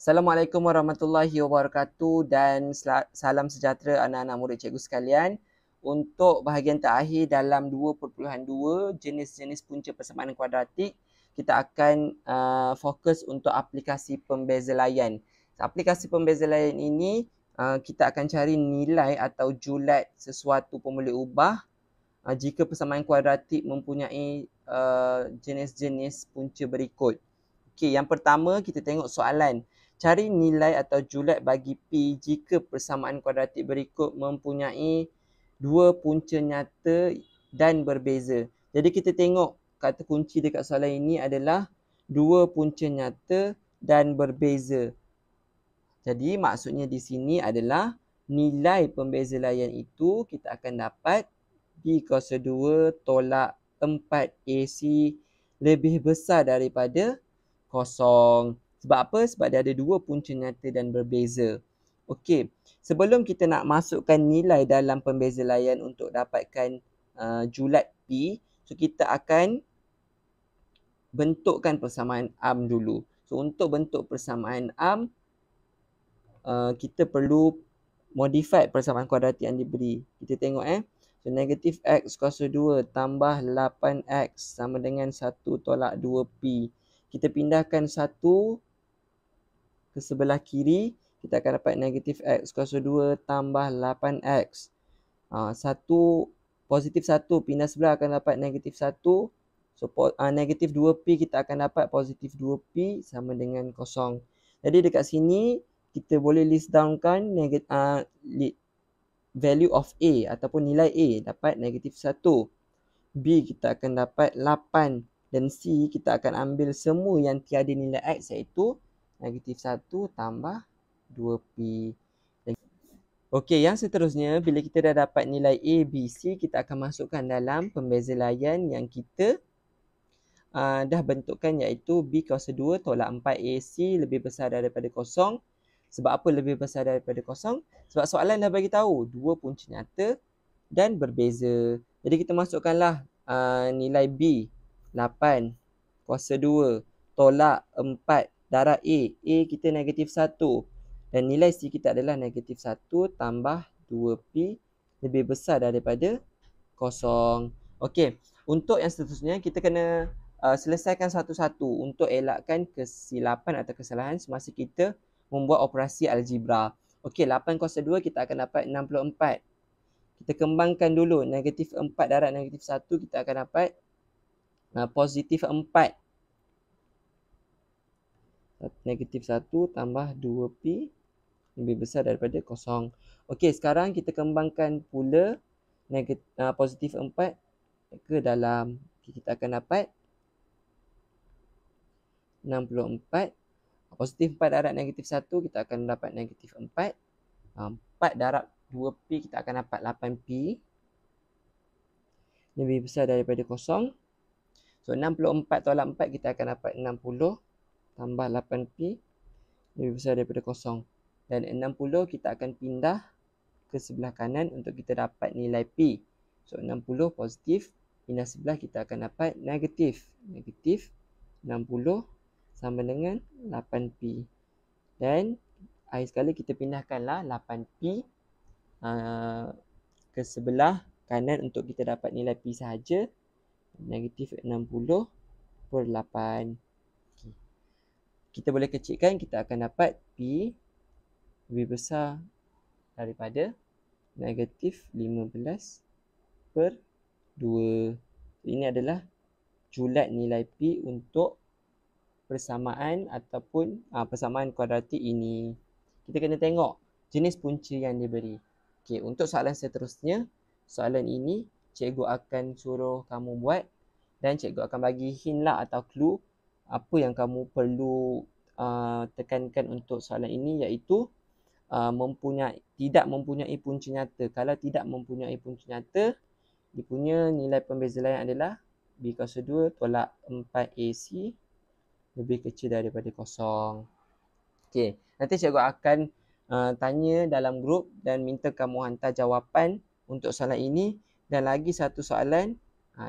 Assalamualaikum warahmatullahi wabarakatuh dan salam sejahtera anak-anak murid cikgu sekalian. Untuk bahagian terakhir dalam 2.2 jenis-jenis punca persamaan kuadratik, kita akan fokus untuk aplikasi pembeza layan. Aplikasi pembeza layan ini kita akan cari nilai atau julat sesuatu pemboleh ubah jika persamaan kuadratik mempunyai jenis-jenis punca berikut. Okey, yang pertama kita tengok soalan. Cari nilai atau julat bagi P jika persamaan kuadratik berikut mempunyai dua punca nyata dan berbeza. Jadi kita tengok kata kunci dekat soalan ini adalah dua punca nyata dan berbeza. Jadi maksudnya di sini adalah nilai pembeza layan itu kita akan dapat B kuasa 2 tolak 4AC lebih besar daripada kosong. Sebab apa? Sebab dia ada dua punca nyata dan berbeza. Okey, sebelum kita nak masukkan nilai dalam pembeza layan untuk dapatkan julat P, so kita akan bentukkan persamaan arm dulu. So untuk bentuk persamaan arm, kita perlu modify persamaan kuadratik yang diberi. Kita tengok So negatif X kuasa 2 tambah 8X sama dengan 1 tolak 2P. Kita pindahkan 1 ke sebelah kiri, kita akan dapat negatif X kuasa 2 tambah 8X. 1 positif 1 pindah sebelah akan dapat negatif 1. So negatif 2P kita akan dapat positif 2P sama dengan kosong. Jadi dekat sini kita boleh list downkan value of A ataupun nilai A dapat negatif 1. B kita akan dapat 8 dan C kita akan ambil semua yang tiada nilai X iaitu negatif 1 tambah 2P. Okey, yang seterusnya bila kita dah dapat nilai A, B, C, kita akan masukkan dalam pembeza layan yang kita dah bentukkan iaitu B kuasa 2 tolak 4AC lebih besar daripada kosong. Sebab apa lebih besar daripada kosong? Sebab soalan dah bagi tahu dua punca nyata dan berbeza. Jadi kita masukkanlah nilai B 8 kuasa 2 tolak 4 darab A. A kita negatif 1 dan nilai C kita adalah negatif 1 tambah 2P lebih besar daripada kosong. Okey, untuk yang seterusnya kita kena selesaikan satu-satu untuk elakkan kesilapan atau kesalahan semasa kita membuat operasi algebra. Okey, 8 kuasa 2 kita akan dapat 64. Kita kembangkan dulu. Negatif 4 darab negatif 1 kita akan dapat positif 4. Negatif 1 tambah 2P lebih besar daripada kosong. Okey, sekarang kita kembangkan pula positif 4 ke dalam. Kita akan dapat 64. Positif 4 darab negatif 1 kita akan dapat negatif 4. 4 darab 2P kita akan dapat 8P lebih besar daripada kosong. So 64 tolak 4 kita akan dapat 60 tambah 8P lebih besar daripada kosong. Dan 60 kita akan pindah ke sebelah kanan untuk kita dapat nilai P. So 60 positif, pindah sebelah kita akan dapat negatif. Negatif 60 sama dengan 8P. Dan akhir sekali kita pindahkanlah 8P ke sebelah kanan untuk kita dapat nilai P sahaja. Negatif 60 per 8. Okay. Kita boleh kecilkan, kita akan dapat P lebih besar daripada negatif 15 per 2. Ini adalah julat nilai P untuk persamaan ataupun persamaan kuadratik ini. Kita kena tengok jenis punca yang diberi. Okey, untuk soalan seterusnya, soalan ini cikgu akan suruh kamu buat dan cikgu akan bagi hint lah atau clue apa yang kamu perlu tekankan untuk soalan ini iaitu tidak mempunyai punca nyata. Kalau tidak mempunyai punca nyata, dia punya nilai pembeza layan adalah B kuasa 2 tolak 4AC lebih kecil daripada kosong. Okey, nanti cikgu akan tanya dalam grup dan minta kamu hantar jawapan untuk soalan ini. Dan lagi satu soalan,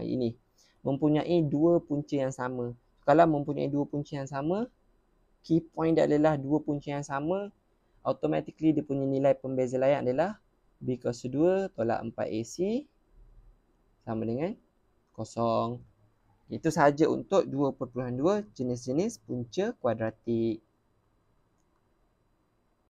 ini mempunyai dua punca yang sama. Kalau mempunyai dua punca yang sama, key point dia adalah dua punca yang sama, automatically dia punya nilai pembeza layan adalah B kuasa 2 tolak 4AC sama dengan 0. Itu sahaja untuk 2.2 jenis-jenis punca kuadratik.